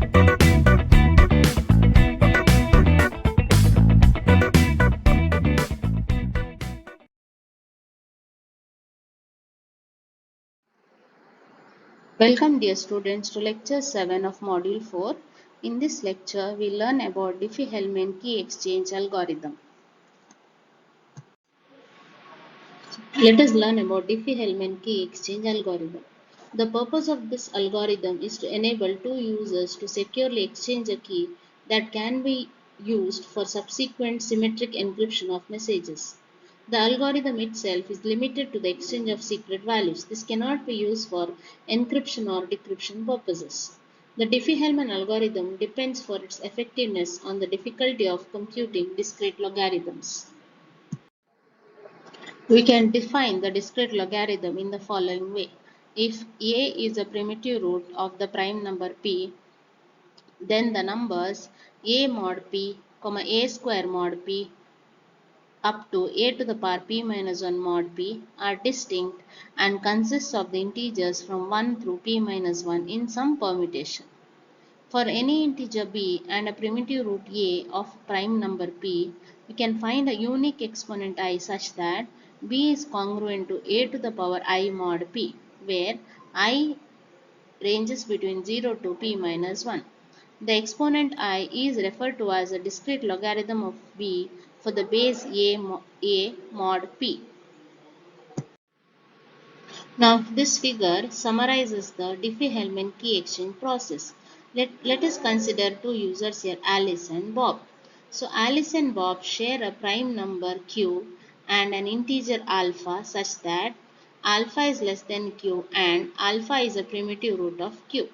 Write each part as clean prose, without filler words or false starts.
Welcome dear students to lecture 7 of module 4. In this lecture we learn about Diffie-Hellman key exchange algorithm. Let us learn about Diffie-Hellman key exchange algorithm. The purpose of this algorithm is to enable two users to securely exchange a key that can be used for subsequent symmetric encryption of messages. The algorithm itself is limited to the exchange of secret values. This cannot be used for encryption or decryption purposes. The Diffie-Hellman algorithm depends for its effectiveness on the difficulty of computing discrete logarithms. We can define the discrete logarithm in the following way. If a is a primitive root of the prime number p, then the numbers a mod p, a square mod p up to a to the power p minus 1 mod p are distinct and consist of the integers from 1 through p minus 1 in some permutation. For any integer b and a primitive root a of prime number p, we can find a unique exponent I such that b is congruent to a to the power I mod p, where I ranges between 0 to p minus 1. The exponent I is referred to as a discrete logarithm of b for the base a mod p. Now, this figure summarizes the Diffie-Hellman key exchange process. Let us consider two users here, Alice and Bob. So, Alice and Bob share a prime number q and an integer alpha such that alpha is less than q and alpha is a primitive root of q.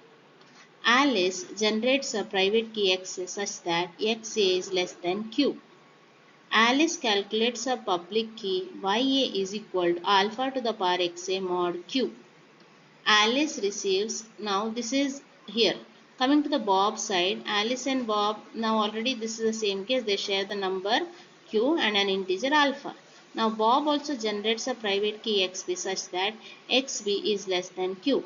Alice generates a private key x such that xa is less than q. Alice calculates a public key ya is equal to alpha to the power xa mod q. Alice receives, now this is here. Coming to the Bob side, Alice and Bob, now already this is the same case, they share the number q and an integer alpha. Now Bob also generates a private key xb such that xb is less than q.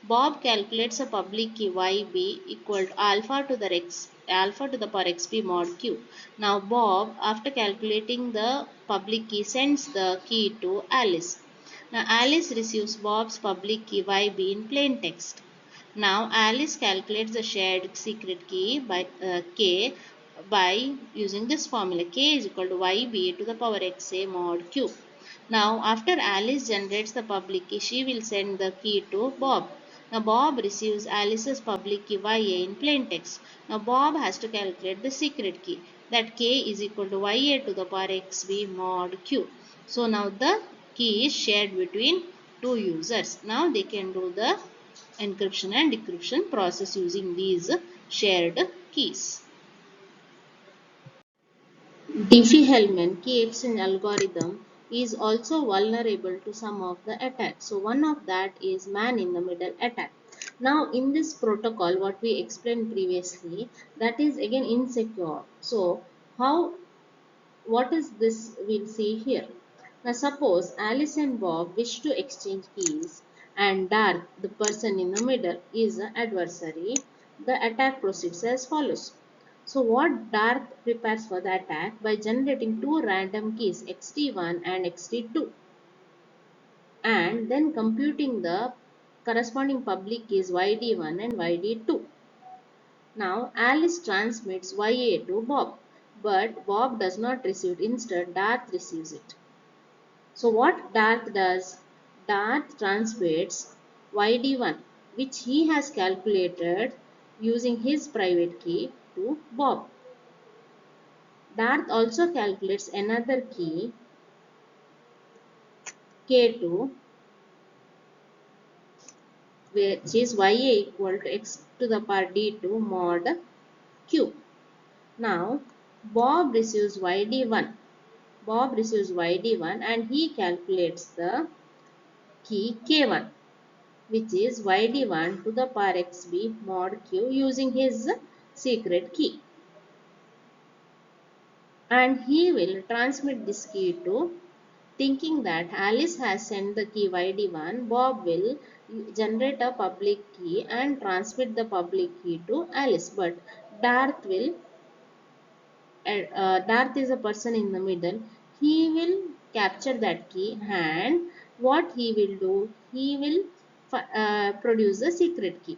Bob calculates a public key yb equal to alpha to the power xb mod q. Now Bob, after calculating the public key, sends the key to Alice. Now Alice receives Bob's public key YB in plain text. Now Alice calculates the shared secret key by K by using this formula. K is equal to YB to the power XA mod Q. Now after Alice generates the public key, she will send the key to Bob. Now Bob receives Alice's public key YA in plain text. Now Bob has to calculate the secret key, that K is equal to YA to the power XB mod Q. So now the key is shared between two users. Now they can do the encryption and decryption process using these shared keys. Diffie-Hellman key exchange algorithm is also vulnerable to some of the attacks. So one of that is man-in-the-middle attack. Now in this protocol, what we explained previously, that is again insecure. So what is this we'll see here. Now suppose Alice and Bob wish to exchange keys and Darth, the person in the middle, is an adversary. The attack proceeds as follows. So what Darth prepares for the attack by generating two random keys xt1 and xt2 and then computing the corresponding public keys yd1 and yd2. Now Alice transmits YA to Bob, but Bob does not receive it. Instead, Darth receives it. So what Darth does? Darth transmits YD1, which he has calculated using his private key, to Bob. Darth also calculates another key K2, which is YA equal to x to the power D2 mod Q. Now Bob receives YD1. Bob receives YD1 and he calculates the key K1, which is YD1 to the power XB mod Q using his secret key. And he will transmit this key to, thinking that Alice has sent the key YD1, Bob will generate a public key and transmit the public key to Alice. But Darth will, Darth is a person in the middle. He will capture that key, and what he will do, he will produce the secret key.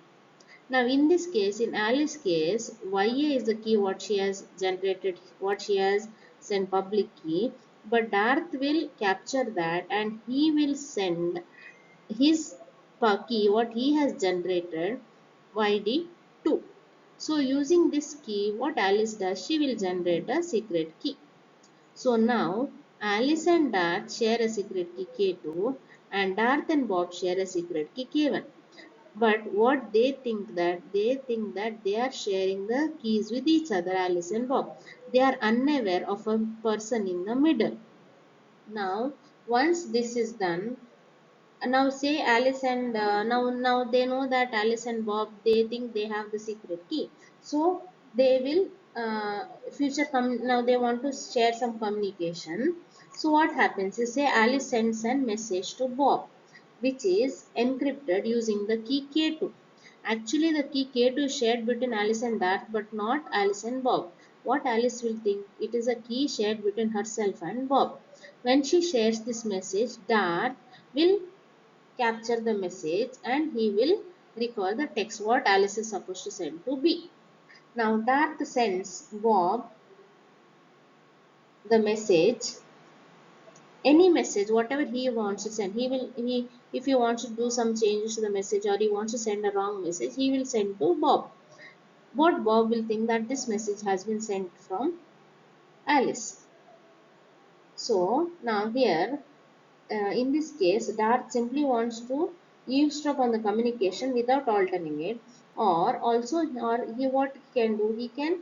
Now in this case, in Alice's case, YA is the key what she has generated, what she has sent public key. But Darth will capture that and he will send his key what he has generated YD2. So using this key, what Alice does, she will generate a secret key. So now Alice and Darth share a secret key K2 and Darth and Bob share a secret key K1. But what they think that they are sharing the keys with each other, Alice and Bob. They are unaware of a person in the middle. Now, once this is done, now say Alice and now they know that Alice and Bob, they think they have the secret key. So they will now they want to share some communication. So what happens is, say Alice sends a message to Bob, which is encrypted using the key K2. Actually, the key K2 is shared between Alice and Darth, but not Alice and Bob. What Alice will think, it is a key shared between herself and Bob. When she shares this message, Darth will capture the message and he will recall the text what Alice is supposed to send to B. Now Darth sends Bob the message, any message, whatever he wants to send. He if he wants to do some changes to the message or he wants to send a wrong message, he will send to Bob. What Bob will think that this message has been sent from Alice. So now here in this case, Darth simply wants to eavesdrop on the communication without altering it, or he what he can do, he can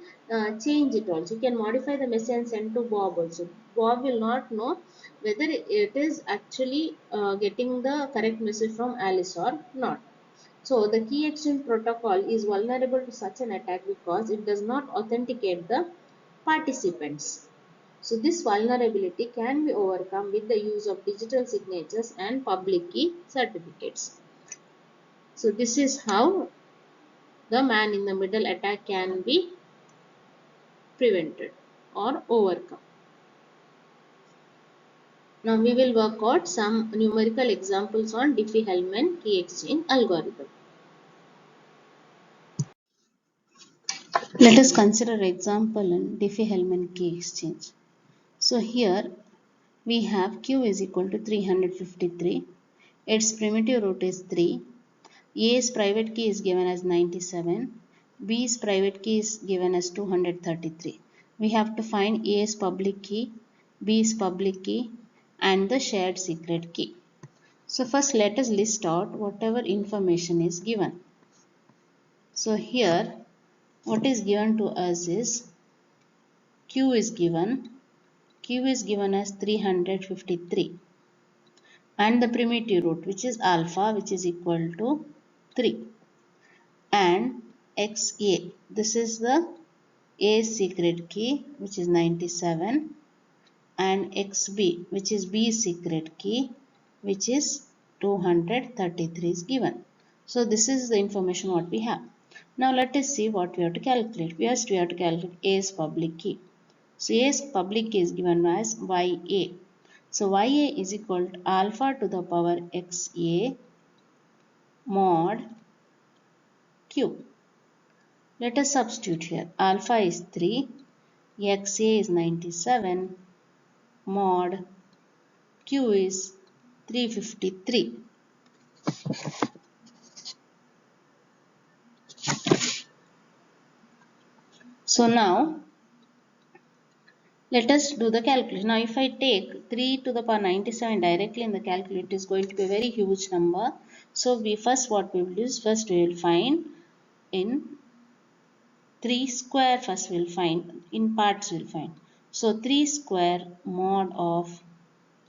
change it also. He can modify the message and send to Bob also. Bob will not know whether it is actually getting the correct message from Alice or not. So the key exchange protocol is vulnerable to such an attack because it does not authenticate the participants. So this vulnerability can be overcome with the use of digital signatures and public key certificates. So this is how the man in the middle attack can be prevented or overcome. Now we will work out some numerical examples on Diffie-Hellman key exchange algorithm. Let us consider example in Diffie-Hellman key exchange. So here we have Q is equal to 353. Its primitive root is 3. A's private key is given as 97. B's private key is given as 233. We have to find A's public key, B's public key, and the shared secret key. So first let us list out whatever information is given. So here what is given to us is Q is given. Q is given as 353 and the primitive root, which is alpha, which is equal to 3, and XA, this is the A secret key, which is 97, and XB, which is B secret key, which is 233 is given. So this is the information what we have. Now let us see what we have to calculate. First we have to calculate A's public key. So A's public key is given as YA. So YA is equal to alpha to the power XA mod Q. Let us substitute here. Alpha is 3, XA is 97, mod Q is 353. So now let us do the calculation. Now if I take 3 to the power 97 directly in the calculator, it is going to be a very huge number. So what we will do is first we will find in 3 square, first we will find in parts we will find. So 3 square mod of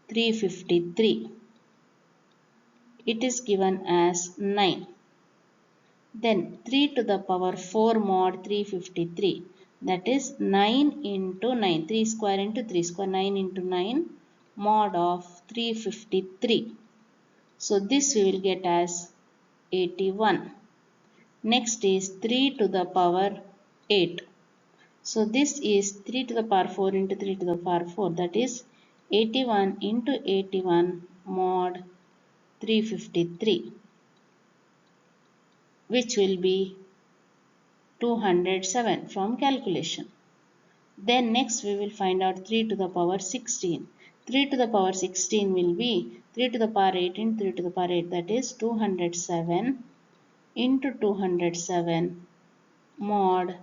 353, it is given as 9. Then 3 to the power 4 mod 353, that is 9 into 9, 3 square into 3 square, 9 into 9 mod of 353. So this we will get as 81. Next is 3 to the power 8. So this is 3 to the power 4 into 3 to the power 4, that is 81 into 81 mod 353, which will be 207 from calculation. Then next we will find out 3 to the power 16. 3 to the power 16 will be 3 to the power 8 into 3 to the power 8, that is 207 into 207 mod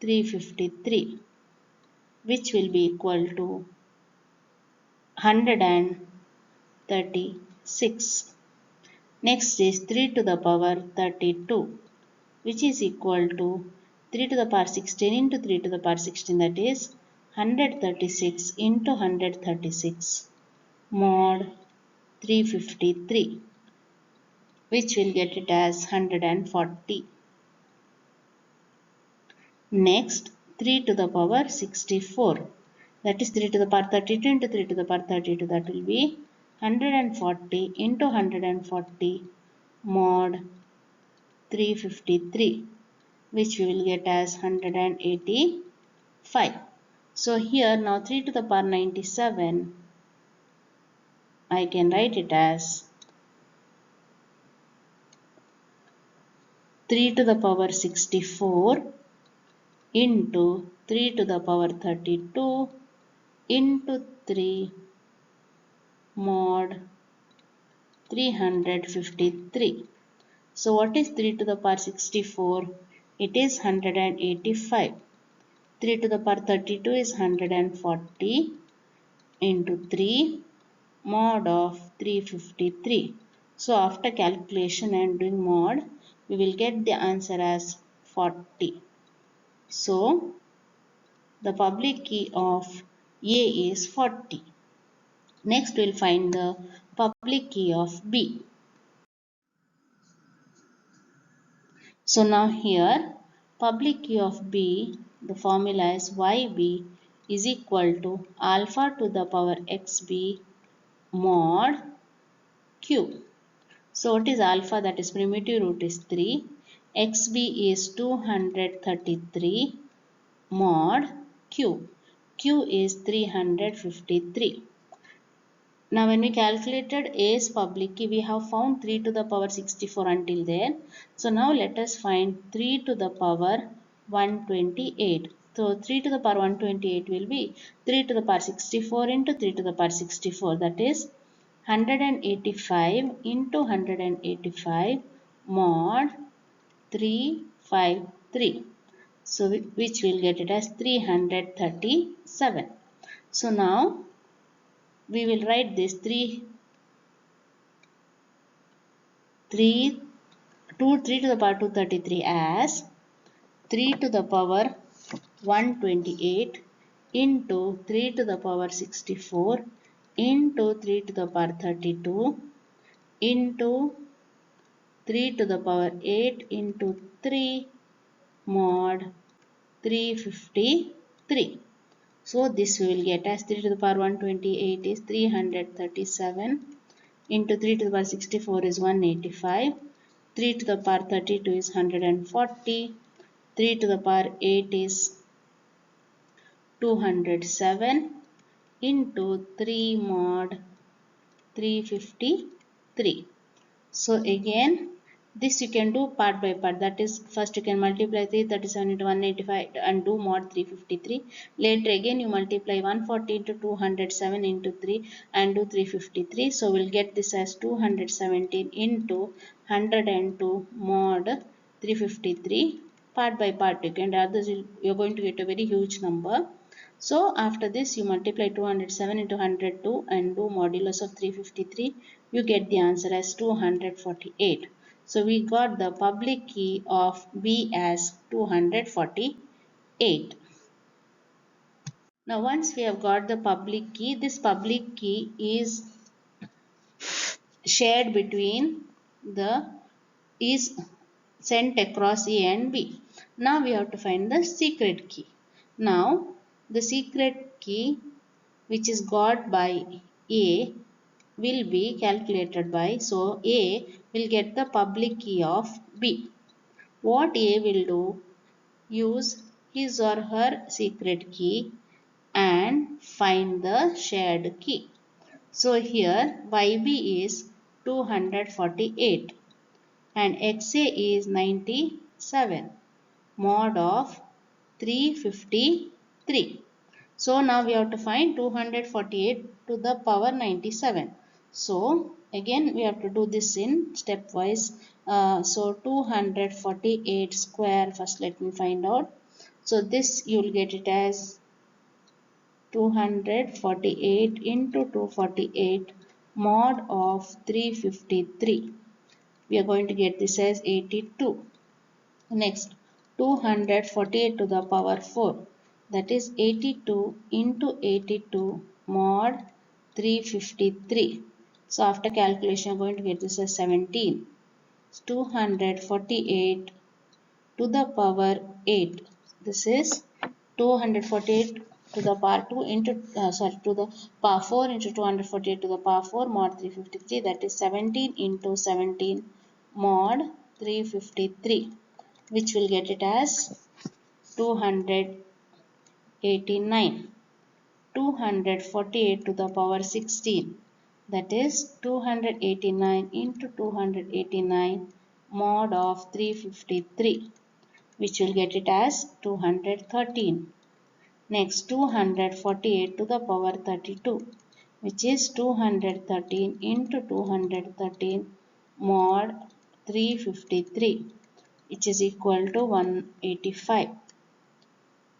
353, which will be equal to 136. Next is 3 to the power 32, which is equal to 3 to the power 16 into 3 to the power 16, that is 136 into 136 mod 353, which will get it as 140. Next, 3 to the power 64, that is 3 to the power 32 into 3 to the power 32, that will be 140 into 140 mod 353, which we will get as 185. So here now 3 to the power 97, I can write it as 3 to the power 64 into 3 to the power 32 into 3 mod 353. So what is 3 to the power 64? It is 185. 3 to the power 32 is 140 into 3 mod of 353. So after calculation and doing mod, we will get the answer as 40. So the public key of A is 40. Next we will find the public key of B. So now here public key of B, the formula is YB is equal to alpha to the power XB mod Q. So what is alpha? That is primitive root is 3. XB is 233 mod Q. Q is 353. Now when we calculated A's public key, we have found 3 to the power 64 until there. So now let us find 3 to the power 128. So 3 to the power 128 will be 3 to the power 64 into 3 to the power 64. That is 185 into 185 mod 353. So which will get it as 337. So now we will write this 3 3 3 to the power 233 as 3 to the power 128 into 3 to the power 64 into 3 to the power 32 into 3 to the power 8 into 3 mod 353. So this we will get as 3 to the power 128 is 337 into 3 to the power 64 is 185. 3 to the power 32 is 140. 3 to the power 8 is 207 into 3 mod 353. So again this you can do part by part, that is first you can multiply 337 into 185 and do mod 353. Later again you multiply 140 into 207 into 3 and do 353. So we'll get this as 217 into 102 mod 353. Part by part you can, others you're going to get a very huge number. So after this you multiply 207 into 102 and do modulus of 353. You get the answer as 248. So we got the public key of B as 248. Now once we have got the public key, this public key is shared between the is sent across A and B. Now we have to find the secret key. Now the secret key which is got by A will be calculated by, so A will get the public key of B. What A will do? Use his or her secret key and find the shared key. So here YB is 248 and XA is 97 mod of 353. So now we have to find 248 to the power 97. So again we have to do this in stepwise. So 248 square, first let me find out. So this you will get it as 248 into 248 mod of 353. We are going to get this as 82. Next, 248 to the power 4, that is 82 into 82 mod 353. So after calculation, we are going to get this as 17. 248 to the power 8. This is 248 to the power 2 into, to the power 4 into 248 to the power 4 mod 353, that is 17 into 17 mod 353, which will get it as 289. 248 to the power 16, that is 289 into 289 mod of 353, which will get it as 213. Next, 248 to the power 32, which is 213 into 213 mod 353, which is equal to 185.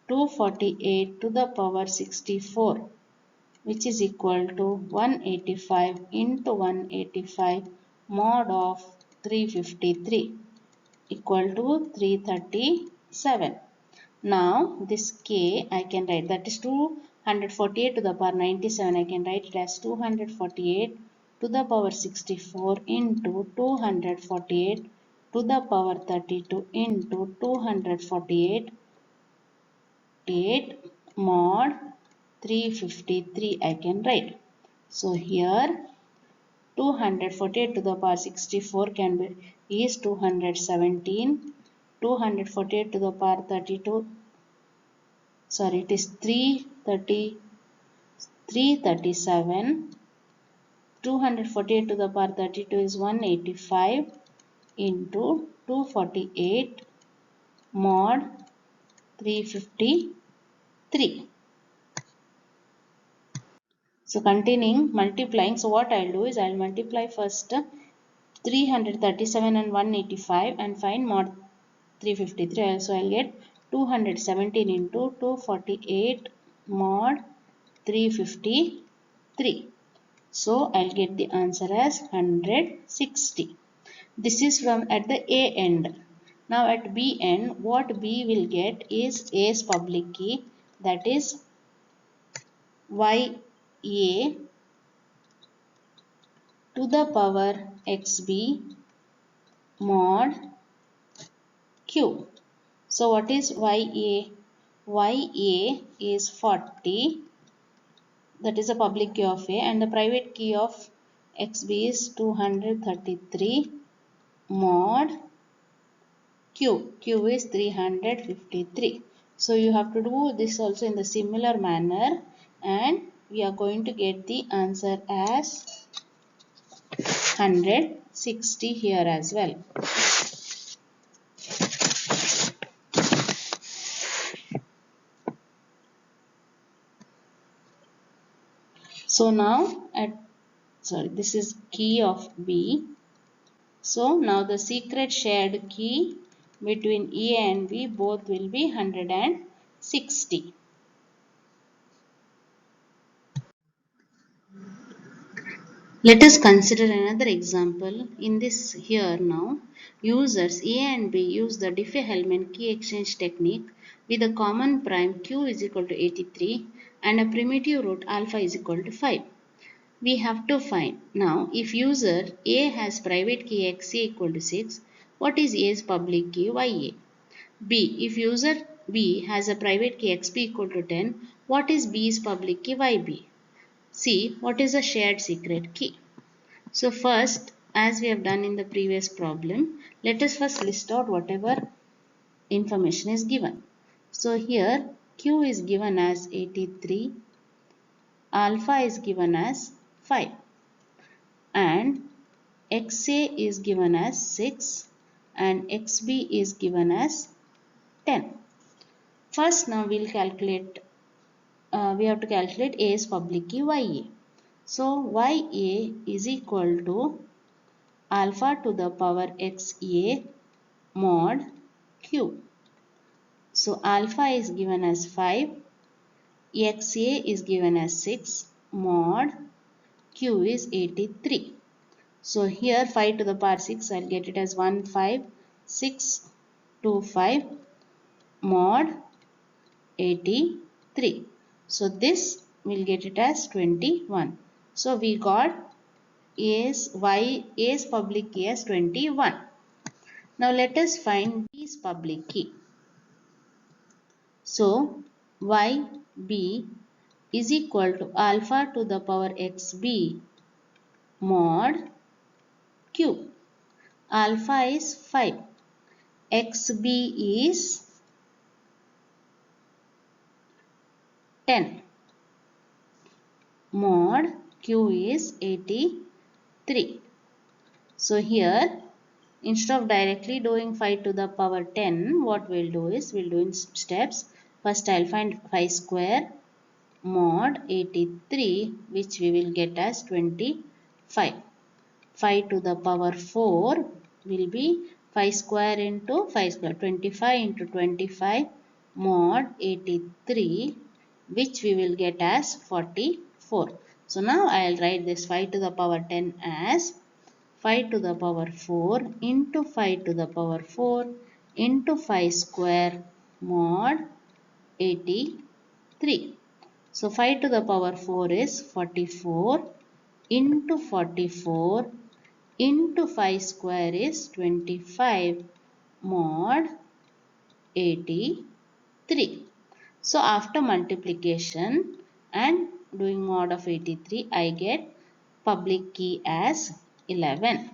248 to the power 64, which is equal to 185 into 185 mod of 353, equal to 337. Now this k I can write, that is 248 to the power 97, I can write it as 248 to the power 64 into 248 to the power 32 into 248 mod 353 I can write. So here 248 to the power 64 can be is 217. 248 to the power 32, sorry, it is 337. 248 to the power 32 is 185 into 248 mod 353. So continuing multiplying, so what I'll do is I'll multiply first 337 and 185 and find mod 353. So I'll get 217 into 248 mod 353. So I'll get the answer as 160. This is from at the A end. Now at B end, what B will get is A's public key, that is YA to the power XB mod Q. So what is YA? YA is 40, that is a public key of A, and the private key of XB is 233 mod Q. Q is 353. So you have to do this also in the similar manner, and we are going to get the answer as 160 here as well. So now this is key of B. So now the secret shared key between A and B both will be 160. Let us consider another example. In this here now, users A and B use the Diffie-Hellman key exchange technique with a common prime q is equal to 83 and a primitive root alpha is equal to 5. We have to find. Now, if user A has private key XA equal to 6, what is A's public key YA? B. If user B has a private key XB equal to 10, what is B's public key YB? C. What is a shared secret key? So first, as we have done in the previous problem, let us first list out whatever information is given. So here Q is given as 83, alpha is given as 5 and XA is given as 6 and XB is given as 10. First now we have to calculate A's public key YA. So YA is equal to alpha to the power XA mod Q. So alpha is given as 5, XA is given as 6, mod Q is 83. So here 5 to the power 6, I'll get it as 15625 mod 83. So this will get it as 21. So we got A's public key as 21. Now let us find B's public key. So YB is equal to alpha to the power XB mod Q. Alpha is 5. XB is 10. Mod Q is 83. So here instead of directly doing 5 to the power 10, what we'll do is we'll do in steps. First I'll find 5 square mod 83, which we will get as 25. 5 to the power 4 will be 5 square into 5 square, 25 into 25 mod 83, which we will get as 44. So now I'll write this 5 to the power 10 as 5 to the power 4 into 5 to the power 4 into 5 square mod 83. So 5 to the power 4 is 44 into 44 into 5 square is 25 mod 83. So after multiplication and doing mod of 83, I get public key as 11.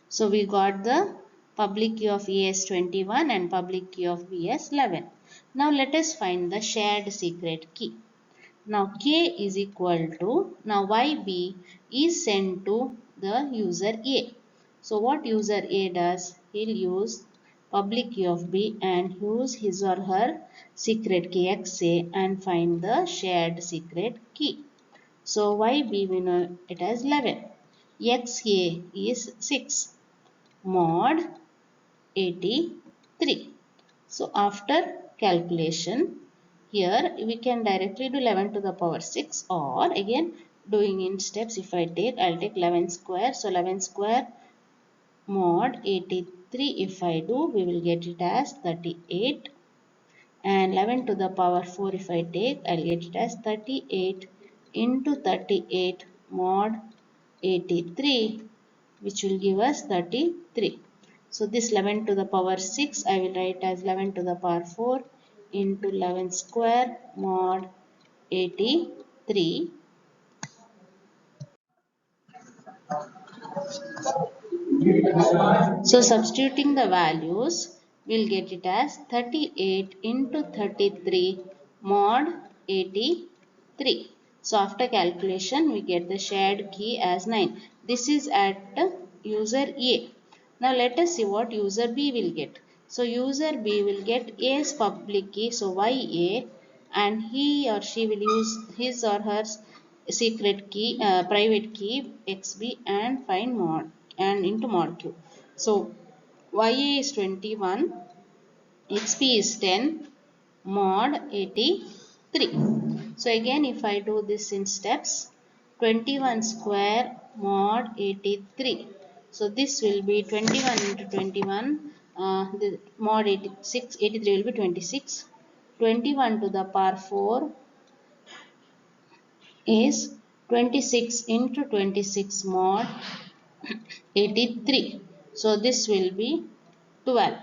So we got the public key of A as 21 and public key of B as 11. Now let us find the shared secret key. Now K is equal to, now YB is sent to the user A. So what user A does? He'll use public key of B and use his or her secret key XA and find the shared secret key. So YB we know it as 11. XA is 6 mod 83. So after calculation, here we can directly do 11 to the power 6, or again doing in steps. If I'll take 11 square. So 11 square mod 83, if I do, we will get it as 38. And 11 to the power 4 if I take, I'll get it as 38 into 38 mod 83, which will give us 33. So this 11 to the power 6 I will write as 11 to the power 4 into 11 square mod 83. So substituting the values, we'll get it as 38 into 33 mod 83. So after calculation, we get the shared key as 9. This is at user A. Now let us see what user B will get. So user B will get A's public key, so YA, and he or she will use his or her secret key, private key XB and find mod and into mod Q. So YA is 21, XP is 10, mod 83. So again if I do this in steps, 21 square mod 83. So this will be 21 into 21, the mod 86, 83 will be 26. 21 to the power 4 is 26 into 26 mod 83. So this will be 12.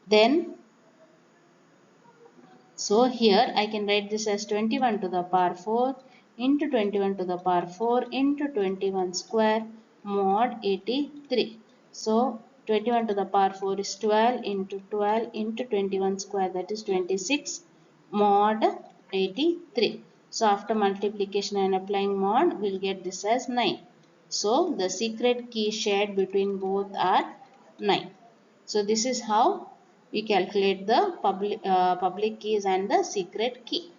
Then, so here I can write this as 21 to the power 4 into 21 to the power 4 into 21 square mod 83. So 21 to the power 4 is 12 into 12 into 21 square, that is 26 mod 83. So after multiplication and applying mod, we'll get this as 9. So the secret key shared between both are 9. So this is how we calculate the public keys and the secret key.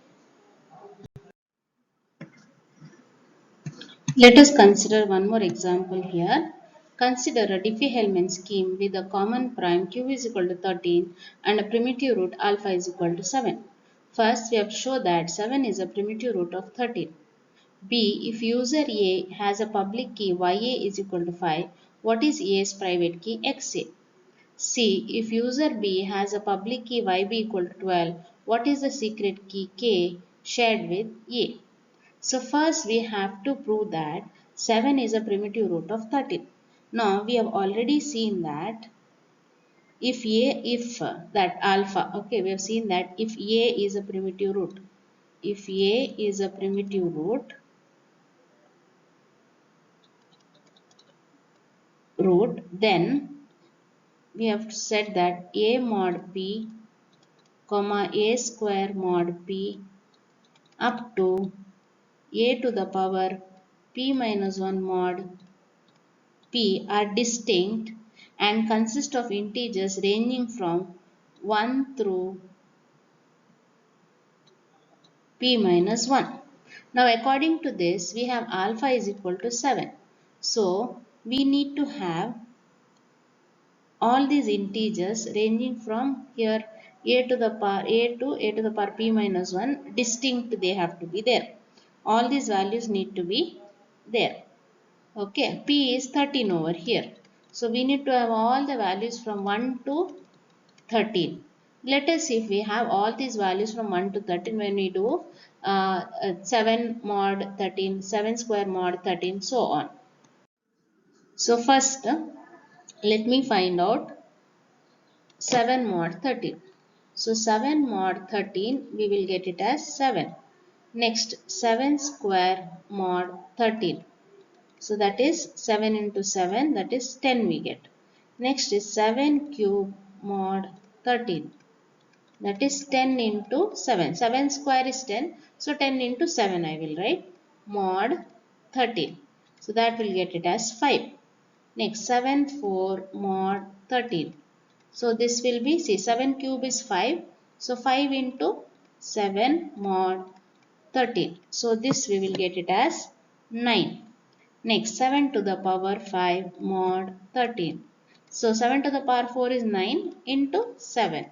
Let us consider one more example here. Consider a Diffie-Hellman scheme with a common prime q is equal to 13 and a primitive root alpha is equal to 7. First, we have to show that 7 is a primitive root of 13. B. If user A has a public key YA is equal to 5, what is A's private key XA? C. If user B has a public key YB equal to 12, what is the secret key K shared with A? So first we have to prove that 7 is a primitive root of 13. Now we have already seen that if that alpha, okay, we have seen that if A is a primitive root, if A is a primitive root, then we have said that A mod P, comma A square mod P up to A to the power P minus 1 mod P are distinct and consist of integers ranging from 1 through P minus 1. Now according to this, we have alpha is equal to 7. So we need to have all these integers ranging from here a to the power a to the power p minus 1 distinct, they have to be there. All these values need to be there. Okay, P is 13 over here. So we need to have all the values from 1 to 13. Let us see if we have all these values from 1 to 13 when we do 7 mod 13, 7 square mod 13, so on. So first, let me find out 7 mod 13. So 7 mod 13, we will get it as 7. Next, 7 square mod 13. So that is 7 into 7, that is 10 we get. Next is 7 cube mod 13. That is 10 into 7. 7 square is 10. So 10 into 7 I will write. Mod 13. So that will get it as 5. Next 7 4 mod 13. So this will be, see, 7 cube is 5. So 5 into 7 mod 13. So this we will get it as 9. Next 7 to the power 5 mod 13. So 7 to the power 4 is 9 into 7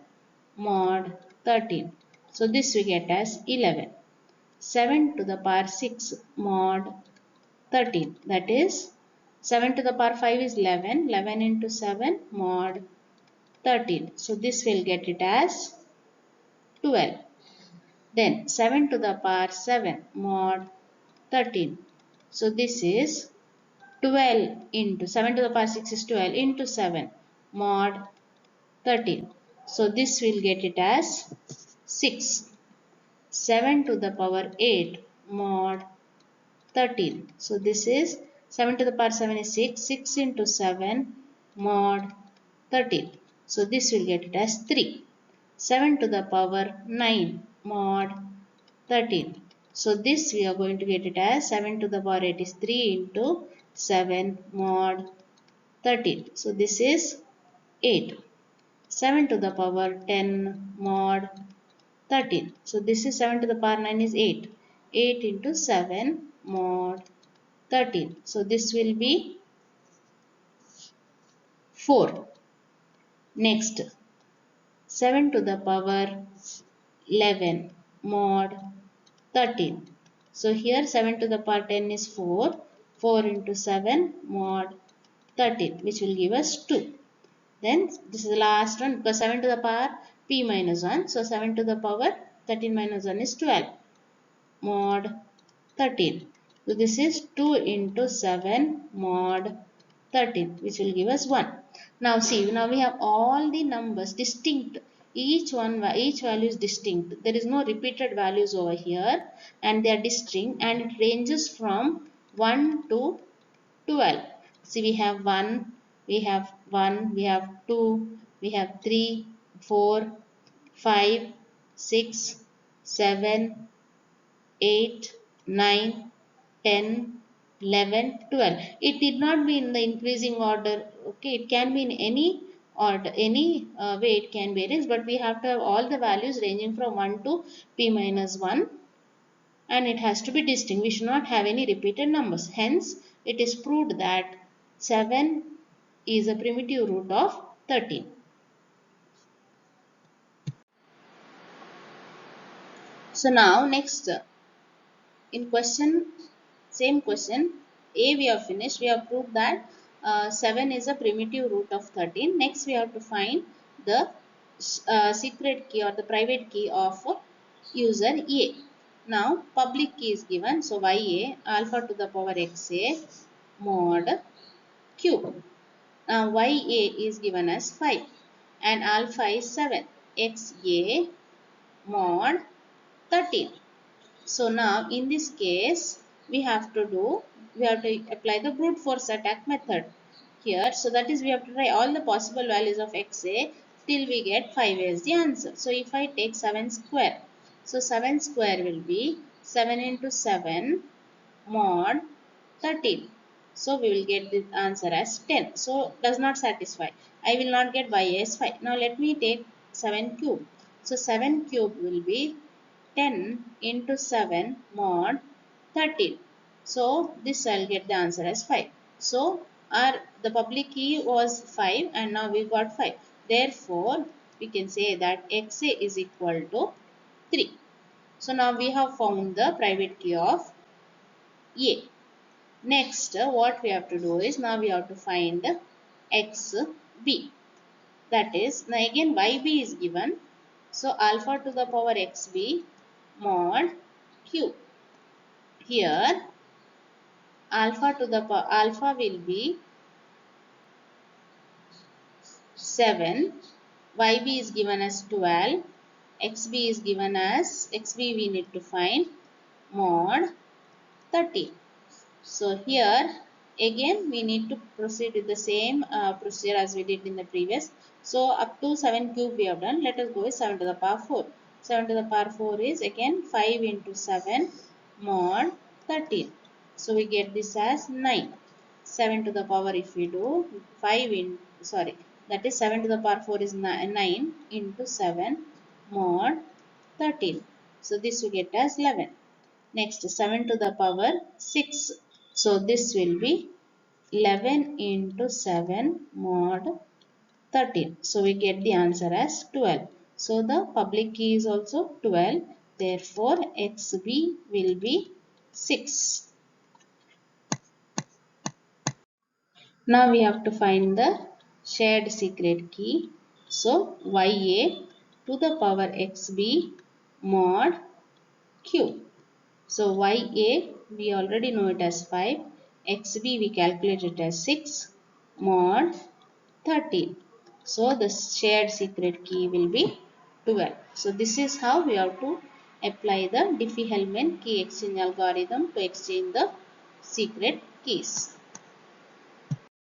mod 13. So this we get as 11. 7 to the power 6 mod 13. That is 7 to the power 5 is 11. 11 into 7 mod 13. So this will get it as 12. Then 7 to the power 7 mod 13. So this is 12 into 7 to the power 6 is 12 into 7 mod 13. So this will get it as 6. 7 to the power 8 mod 13. So this is 7 to the power 7 is 6. 6 into 7 mod 13. So this will get it as 3. 7 to the power 9 mod 13. So this we are going to get it as 7 to the power 8 is 3 into 7 mod 13. So this is 8. 7 to the power 10 mod 13. So this is 7 to the power 9 is 8. 8 into 7 mod 13. So this will be 4. Next, 7 to the power 11 mod 13. So here 7 to the power 10 is 4. 4 into 7 mod 13, which will give us 2. Then this is the last one because 7 to the power p minus 1. So 7 to the power 13 minus 1 is 12 mod 13. So this is 2 into 7 mod 13, which will give us 1. Now see, now we have all the numbers distinct each value is distinct. There is no repeated values over here, and they are distinct, and it ranges from 1 to 12. See, we have 1, we have 1, we have 2, we have 3, 4, 5, 6, 7, 8, 9, 10, 11, 12. It did not be in the increasing order. Okay, it can be in any order, any way it can be arranged, but we have to have all the values ranging from 1 to p minus 1, and it has to be distinct. We should not have any repeated numbers. Hence, it is proved that 7 is a primitive root of 13. So now next, in same question, A we have finished. We have proved that 7 is a primitive root of 13. Next we have to find the secret key or the private key of user A. Now public key is given. So YA alpha to the power XA mod Q. Now YA is given as 5 and alpha is 7. XA mod 13. So now in this case we have to apply the brute force attack method here. So that is, we have to try all the possible values of XA till we get 5 as the answer. So if I take 7 square, so 7 square will be 7 into 7 mod 13. So we will get the answer as 10. So does not satisfy. I will not get y as 5. Now let me take 7 cube. So 7 cube will be 10 into 7 mod 13. So this I'll get the answer as 5. So the public key was 5 and now we got 5. Therefore, we can say that XA is equal to 3. So now we have found the private key of A. Next, what we have to do is, now we have to find XB. That is, now again YB is given. So alpha to the power XB mod Q. Here alpha will be 7, YB is given as 12, XB is given as, XB we need to find mod 30. So here again we need to proceed with the same procedure as we did in the previous. So up to 7 cube we have done. Let us go with 7 to the power 4. 7 to the power 4 is again 5 into 7 mod 13. So we get this as 9. 7 to the power, if we do 5 in, sorry, that is 7 to the power 4 is 9 into 7 mod 13. So this we get as 11. Next, 7 to the power 6. So this will be 11 into 7 mod 13. So we get the answer as 12. So the public key is also 12. Therefore, XB will be 6. Now we have to find the shared secret key. So YA to the power XB mod Q. So YA we already know it as 5. XB we calculate it as 6 mod 13. So the shared secret key will be 12. So this is how we have to apply the Diffie-Hellman key exchange algorithm to exchange the secret keys.